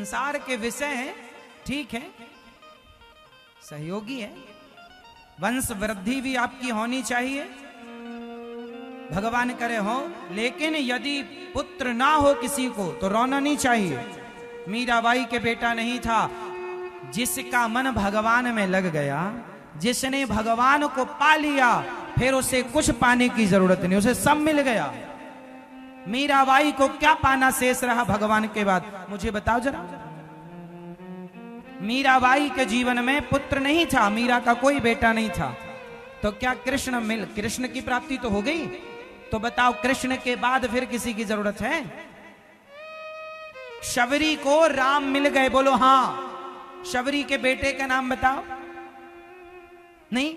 संसार के विषय हैं, ठीक है, सहयोगी है, वंश वृद्धि भी आपकी होनी चाहिए, भगवान करे हो, लेकिन यदि पुत्र ना हो किसी को तो रोना नहीं चाहिए। मीराबाई के बेटा नहीं था, जिसका मन भगवान में लग गया, जिसने भगवान को पा लिया, फिर उसे कुछ पाने की जरूरत नहीं, उसे सब मिल गया। मीराबाई को क्या पाना शेष रहा भगवान के बाद, मुझे बताओ जरा। मीराबाई के जीवन में पुत्र नहीं था, मीरा का कोई बेटा नहीं था, तो क्या कृष्ण की प्राप्ति तो हो गई? तो बताओ कृष्ण के बाद फिर किसी की जरूरत है? शबरी को राम मिल गए, बोलो हाँ। शबरी के बेटे का नाम बताओ। नहीं,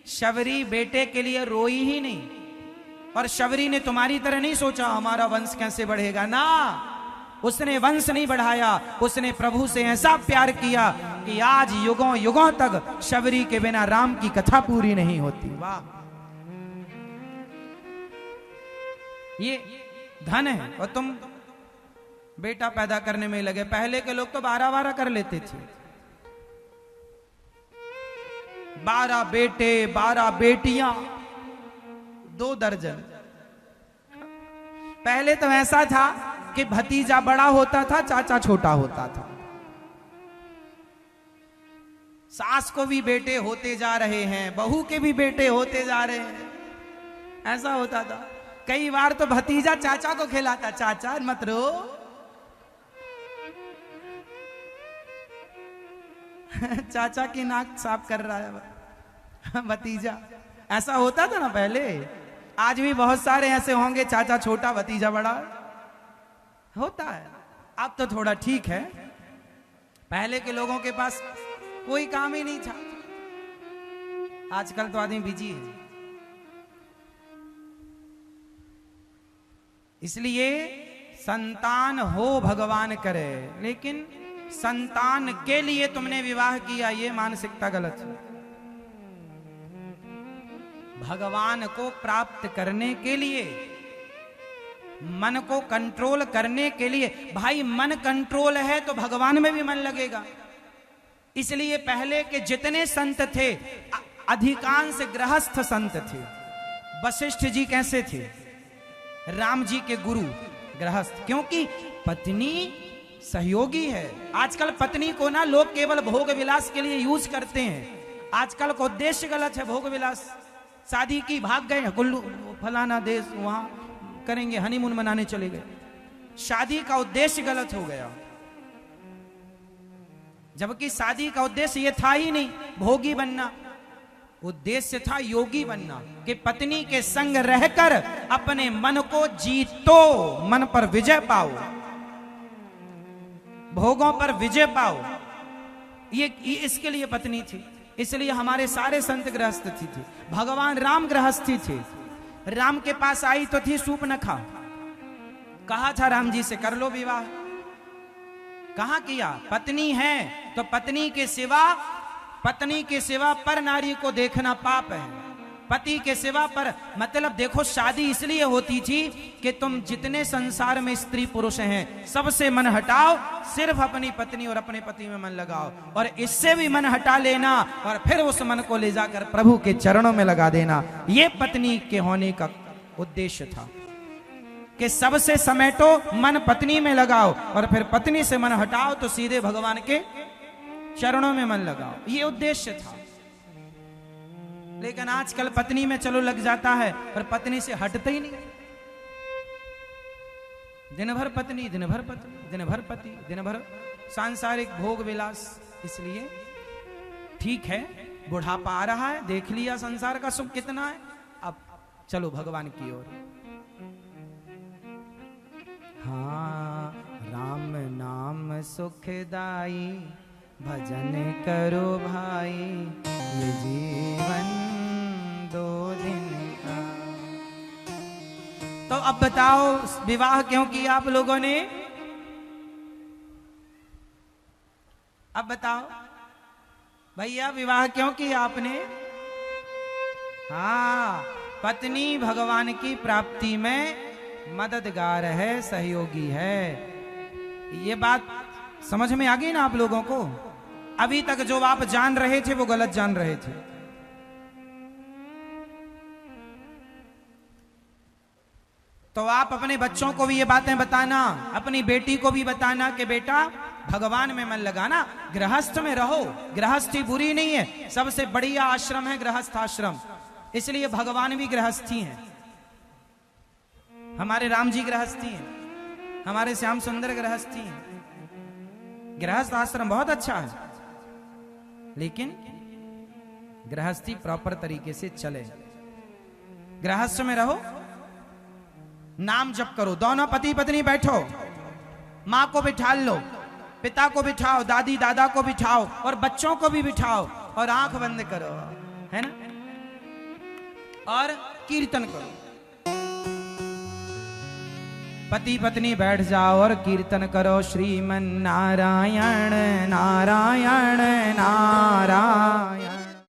शबरी बेटे के लिए रोई ही नहीं, और शबरी ने तुम्हारी तरह नहीं सोचा हमारा वंश कैसे बढ़ेगा, ना, उसने वंश नहीं बढ़ाया, उसने प्रभु से ऐसा प्यार किया कि आज युगों युगों तक शबरी के बिना राम की कथा पूरी नहीं होती। वाह, ये धन है। और तुम बेटा पैदा करने में लगे। पहले के लोग तो 12 कर लेते थे, 12 बेटे 12 बेटियां 2 दर्जन। पहले तो ऐसा था कि भतीजा बड़ा होता था, चाचा छोटा होता था। सास को भी बेटे होते जा रहे हैं, बहू के भी बेटे होते जा रहे हैं, ऐसा होता था। कई बार तो भतीजा चाचा को खिलाता, चाचा मत रो चाचा की नाक साफ कर रहा है भतीजा, ऐसा होता था ना पहले। आज भी बहुत सारे ऐसे होंगे, चाचा छोटा भतीजा बड़ा होता है। अब तो थोड़ा ठीक है, पहले के लोगों के पास कोई काम ही नहीं था, आजकल तो आदमी बिजी है। इसलिए संतान हो भगवान करे, लेकिन संतान के लिए तुमने विवाह किया, ये मानसिकता गलत है। भगवान को प्राप्त करने के लिए, मन को कंट्रोल करने के लिए। भाई मन कंट्रोल है तो भगवान में भी मन लगेगा। इसलिए पहले के जितने संत थे, अधिकांश गृहस्थ संत थे। वशिष्ठ जी कैसे थे? राम जी के गुरु गृहस्थ, क्योंकि पत्नी सहयोगी है। आजकल पत्नी को ना लोग केवल भोग विलास के लिए यूज करते हैं। आजकल का उद्देश्य गलत है, भोग विलास। शादी की, भाग गए कुल्लू फलाना देश, वहां करेंगे, हनीमून मनाने चले गए। शादी का उद्देश्य गलत हो गया, जबकि शादी का उद्देश्य ये था ही नहीं भोगी बनना, उद्देश्य था योगी बनना, कि पत्नी के संग रहकर अपने मन को जीतो, मन पर विजय पाओ, भोगों पर विजय पाओ। ये इसके लिए पत्नी थी। इसलिए हमारे सारे संत गृहस्थी थे। भगवान राम गृहस्थी थे। राम के पास आई तो थी सूर्पनखा, कहा था राम जी से कर लो विवाह, कहां किया? पत्नी है तो पत्नी के सिवा पर नारी को देखना पाप है। पति के सिवा पर, मतलब देखो शादी इसलिए होती थी कि तुम जितने संसार में स्त्री पुरुष हैं सबसे मन हटाओ, सिर्फ अपनी पत्नी और अपने पति में मन लगाओ, और इससे भी मन हटा लेना और फिर उस मन को ले जाकर प्रभु के चरणों में लगा देना। ये पत्नी के होने का उद्देश्य था कि सबसे समेटो, मन पत्नी में लगाओ, और फिर पत्नी से मन हटाओ तो सीधे भगवान के चरणों में मन लगाओ। ये उद्देश्य था। लेकिन आजकल पत्नी में चलो लग जाता है, पर पत्नी से हटते ही नहीं। दिन भर पत्नी, दिन भर पत्नी, दिन भर पति, दिन भर सांसारिक भोग विलास। इसलिए ठीक है, बुढ़ापा आ रहा है, देख लिया संसार का सुख कितना है, अब चलो भगवान की ओर। हाँ, राम नाम सुखदाई, भजन करो भाई, ये जीवन 2 दिन का। तो अब बताओ विवाह क्यों किया आप लोगों ने? अब बताओ भैया, विवाह क्यों किया आपने? हाँ, पत्नी भगवान की प्राप्ति में मददगार है, सहयोगी है। ये बात समझ में आ गई ना आप लोगों को? अभी तक जो आप जान रहे थे वो गलत जान रहे थे। तो आप अपने बच्चों को भी ये बातें बताना, अपनी बेटी को भी बताना कि बेटा भगवान में मन लगाना, गृहस्थ में रहो। गृहस्थी बुरी नहीं है, सबसे बढ़िया आश्रम है गृहस्थ आश्रम। इसलिए भगवान भी गृहस्थी हैं, हमारे राम जी गृहस्थी हैं, हमारे श्याम सुंदर गृहस्थी हैं। गृहस्थ आश्रम बहुत अच्छा है, लेकिन गृहस्थी प्रॉपर तरीके से चले। गृहस्थ में रहो, नाम जप करो, दोनों पति पत्नी बैठो, माँ को बिठा लो, पिता को बिठाओ, दादी दादा को बिठाओ और बच्चों को भी बिठाओ और आंख बंद करो, है ना, और कीर्तन करो। पति पत्नी बैठ जाओ और कीर्तन करो, श्रीमन नारायण नारायण नारायण।